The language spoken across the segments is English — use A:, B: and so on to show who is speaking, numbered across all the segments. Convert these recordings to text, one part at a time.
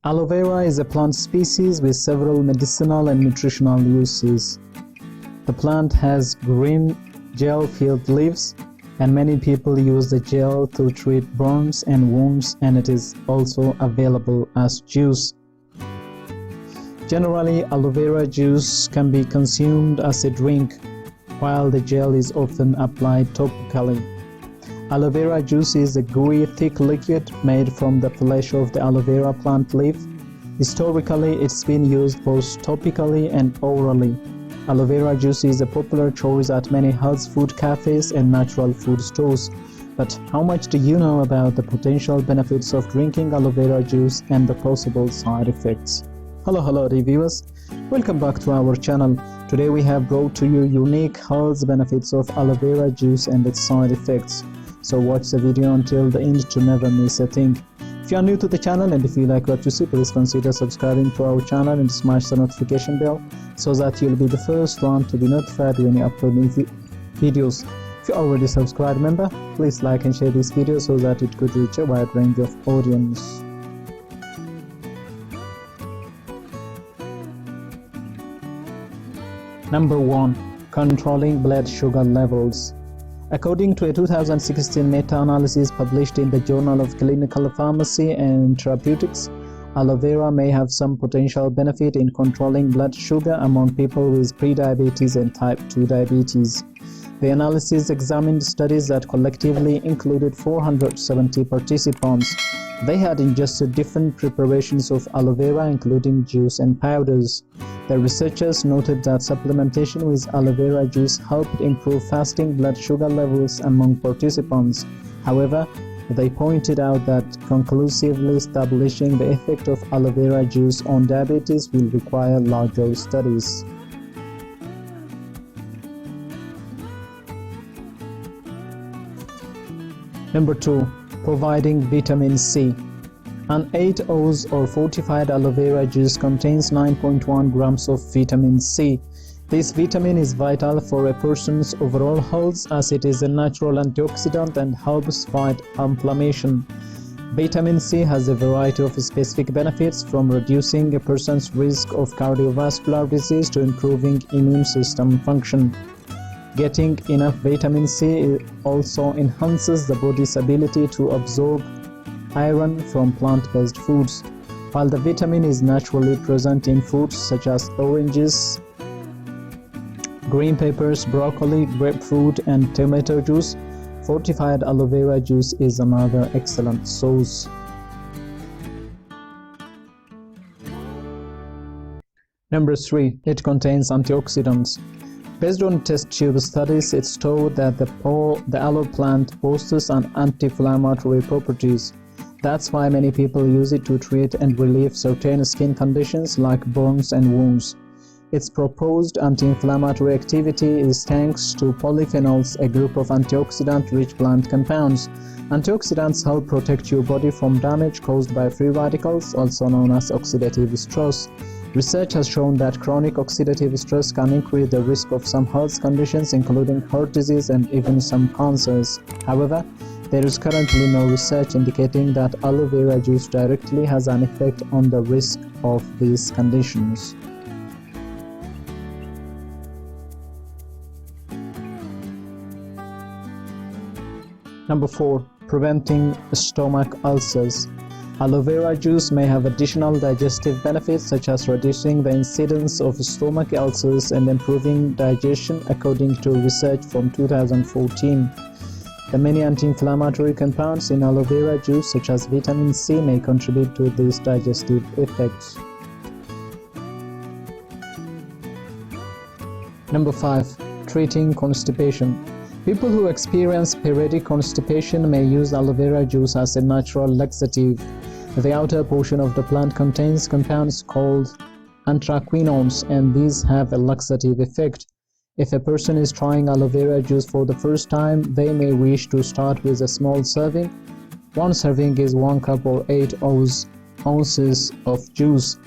A: Aloe vera is a plant species with several medicinal and nutritional uses. The plant has green gel-filled leaves, and many people use the gel to treat burns and wounds, and it is also available as juice. Generally, aloe vera juice can be consumed as a drink, while the gel is often applied topically. Aloe vera juice is a gooey, thick liquid made from the flesh of the aloe vera plant leaf. Historically, it's been used both topically and orally. Aloe vera juice is a popular choice at many health food cafes and natural food stores. But how much do you know about the potential benefits of drinking aloe vera juice and the possible side effects? Hello reviewers, welcome back to our channel. Today we have brought to you unique health benefits of aloe vera juice and its side effects. So watch the video until the end to never miss a thing. If you are new to the channel and if you like what you see, please consider subscribing to our channel and smash the notification bell so that you'll be the first one to be notified when you upload new videos. If you already subscribed member, please like and share this video so that it could reach a wide range of audience. Number 1. Controlling blood sugar levels. According to a 2016 meta-analysis published in the Journal of Clinical Pharmacy and Therapeutics, aloe vera may have some potential benefit in controlling blood sugar among people with prediabetes and type 2 diabetes. The analysis examined studies that collectively included 470 participants. They had ingested different preparations of aloe vera, including juice and powders. The researchers noted that supplementation with aloe vera juice helped improve fasting blood sugar levels among participants. However, they pointed out that conclusively establishing the effect of aloe vera juice on diabetes will require larger studies. Number 2. Providing vitamin C. An 8 oz or fortified aloe vera juice contains 9.1 grams of vitamin C. This vitamin is vital for a person's overall health as it is a natural antioxidant and helps fight inflammation. Vitamin C has a variety of specific benefits, from reducing a person's risk of cardiovascular disease to improving immune system function. Getting enough vitamin C also enhances the body's ability to absorb iron from plant-based foods. While the vitamin is naturally present in foods such as oranges, green peppers, broccoli, grapefruit, and tomato juice, fortified aloe vera juice is another excellent source. Number 3. It contains antioxidants. Based on test tube studies, it's told that the aloe plant boasts an anti-inflammatory properties. That's why many people use it to treat and relieve certain skin conditions like burns and wounds. Its proposed anti-inflammatory activity is thanks to polyphenols, a group of antioxidant-rich plant compounds. Antioxidants help protect your body from damage caused by free radicals, also known as oxidative stress. Research has shown that chronic oxidative stress can increase the risk of some health conditions, including heart disease and even some cancers. However, there is currently no research indicating that aloe vera juice directly has an effect on the risk of these conditions. Number 4. Preventing stomach ulcers. Aloe vera juice may have additional digestive benefits such as reducing the incidence of stomach ulcers and improving digestion, according to research from 2014. The many anti-inflammatory compounds in aloe vera juice, such as vitamin C, may contribute to these digestive effects. Number 5. Treating constipation. People who experience periodic constipation may use aloe vera juice as a natural laxative. The outer portion of the plant contains compounds called anthraquinones, and these have a laxative effect. If a person is trying aloe vera juice for the first time, they may wish to start with a small serving. One serving is 1 cup or 8 ounces of juice.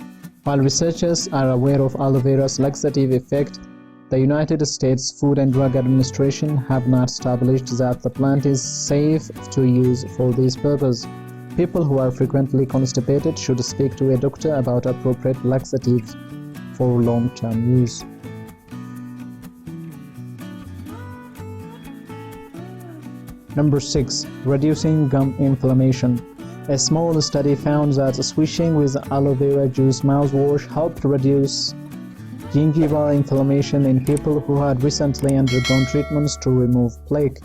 A: While researchers are aware of aloe vera's laxative effect, the United States Food and Drug Administration have not established that the plant is safe to use for this purpose. People who are frequently constipated should speak to a doctor about appropriate laxatives for long-term use. Number 6. Reducing gum inflammation. A small study found that swishing with aloe vera juice mouthwash helped reduce gingival inflammation in people who had recently undergone treatments to remove plaque.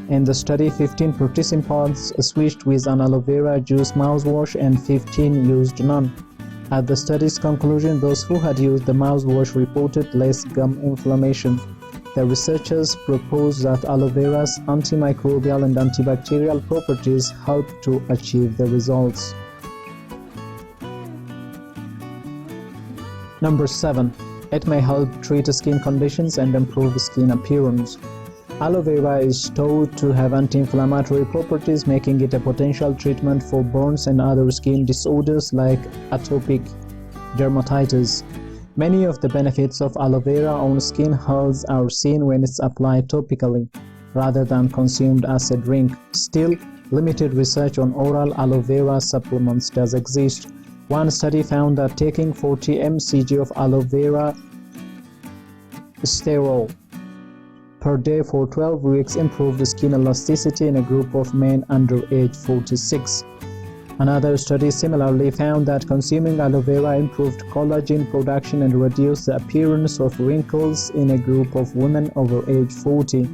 A: In the study, 15 participants switched with an aloe vera juice mouthwash and 15 used none. At the study's conclusion, those who had used the mouthwash reported less gum inflammation. The researchers proposed that aloe vera's antimicrobial and antibacterial properties help to achieve the results. Number 7. It may help treat skin conditions and improve skin appearance. Aloe vera is thought to have anti-inflammatory properties, making it a potential treatment for burns and other skin disorders like atopic dermatitis. Many of the benefits of aloe vera on skin health are seen when it's applied topically, rather than consumed as a drink. Still, limited research on oral aloe vera supplements does exist. One study found that taking 40 mcg of aloe vera sterol per day for 12 weeks improved skin elasticity in a group of men under age 46. Another study similarly found that consuming aloe vera improved collagen production and reduced the appearance of wrinkles in a group of women over age 40.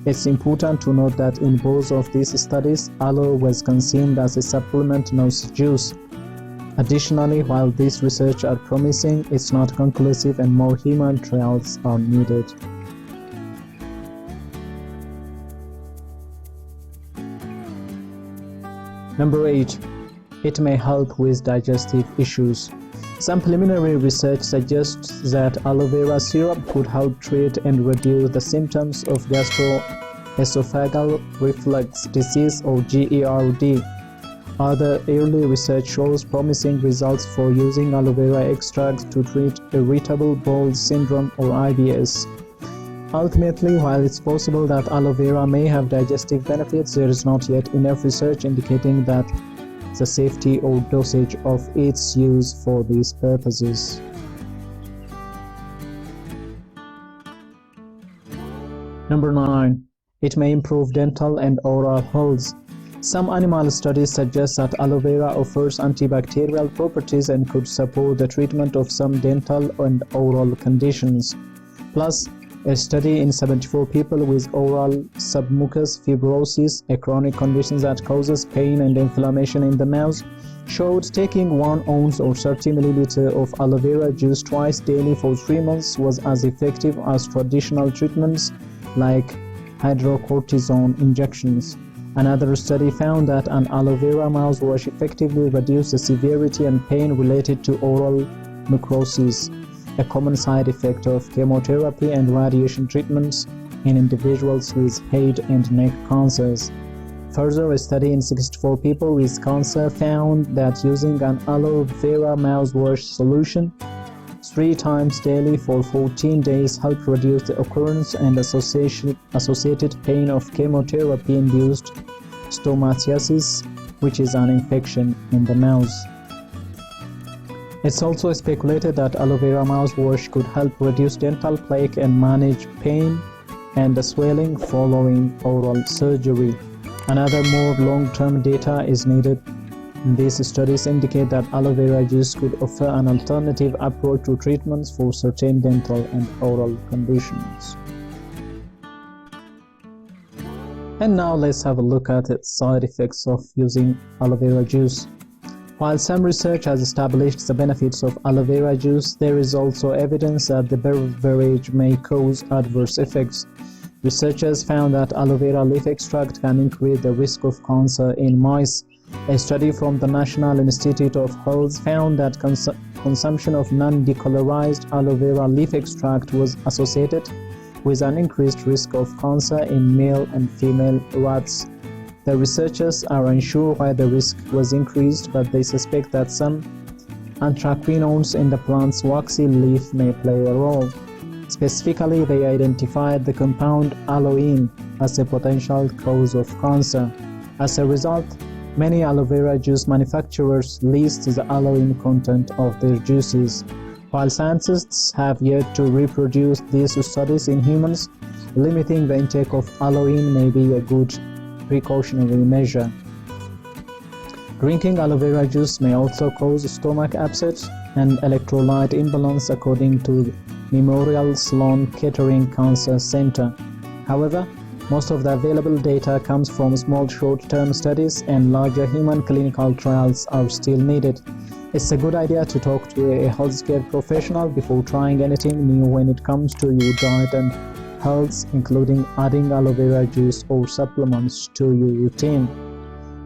A: It's important to note that in both of these studies, aloe was consumed as a supplement, not juice. Additionally, while these research are promising, it's not conclusive and more human trials are needed. Number 8. It may help with digestive issues. Some preliminary research suggests that aloe vera syrup could help treat and reduce the symptoms of gastroesophageal reflux disease or GERD. Other early research shows promising results for using aloe vera extract to treat irritable bowel syndrome or IBS. Ultimately, while it's possible that aloe vera may have digestive benefits, there is not yet enough research indicating that the safety or dosage of its use for these purposes. Number 9. It may improve dental and oral health. Some animal studies suggest that aloe vera offers antibacterial properties and could support the treatment of some dental and oral conditions. Plus, a study in 74 people with oral submucous fibrosis, a chronic condition that causes pain and inflammation in the mouth, showed taking 1 ounce or 30 ml of aloe vera juice twice daily for 3 months was as effective as traditional treatments like hydrocortisone injections. Another study found that an aloe vera mouthwash effectively reduced the severity and pain related to oral mucosis, a common side effect of chemotherapy and radiation treatments in individuals with head and neck cancers. Further, a study in 64 people with cancer found that using an aloe vera mouthwash solution 3 times daily for 14 days helped reduce the occurrence and associated pain of chemotherapy-induced stomatitis, which is an infection in the mouth. It's also speculated that aloe vera mouthwash could help reduce dental plaque and manage pain and swelling following oral surgery. Another more long-term data is needed. These studies indicate that aloe vera juice could offer an alternative approach to treatments for certain dental and oral conditions. And now let's have a look at the side effects of using aloe vera juice. While some research has established the benefits of aloe vera juice, there is also evidence that the beverage may cause adverse effects. Researchers found that aloe vera leaf extract can increase the risk of cancer in mice. A study from the National Institute of Health found that consumption of non-decolorized aloe vera leaf extract was associated with an increased risk of cancer in male and female rats. The researchers are unsure why the risk was increased, but they suspect that some anthraquinones in the plant's waxy leaf may play a role. Specifically, they identified the compound aloe as a potential cause of cancer. As a result, Many aloe vera juice manufacturers list the aloe content of their juices. While scientists have yet to reproduce these studies in humans, limiting the intake of aloe may be a good precautionary measure. Drinking aloe vera juice may also cause stomach upset and electrolyte imbalance, according to Memorial Sloan Kettering Cancer Center. However, most of the available data comes from small short-term studies, and larger human clinical trials are still needed. It's a good idea to talk to a healthcare professional before trying anything new when it comes to your diet and health, including adding aloe vera juice or supplements to your routine.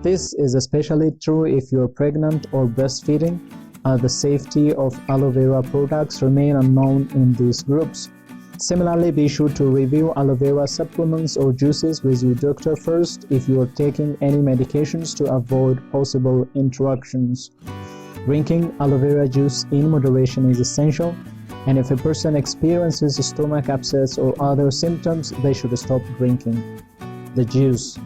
A: This is especially true if you're pregnant or breastfeeding, as the safety of aloe vera products remain unknown in these groups. Similarly, be sure to review aloe vera supplements or juices with your doctor first if you are taking any medications to avoid possible interactions. Drinking aloe vera juice in moderation is essential, and if a person experiences stomach upsets or other symptoms, they should stop drinking the juice.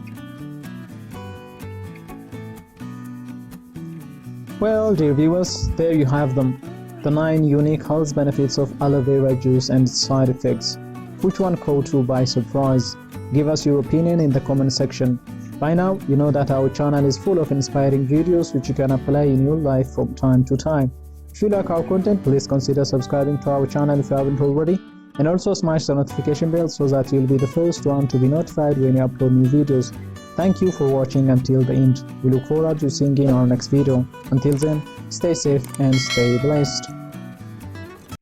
A: Well, dear viewers, there you have them. The 9 unique health benefits of aloe vera juice and its side effects. Which one caught you by surprise? Give us your opinion in the comment section. By now, you know that our channel is full of inspiring videos which you can apply in your life from time to time. If you like our content, please consider subscribing to our channel if you haven't already, and also smash the notification bell so that you'll be the first one to be notified when we upload new videos. Thank you for watching until the end. We look forward to seeing you in our next video. Until then, stay safe and stay blessed.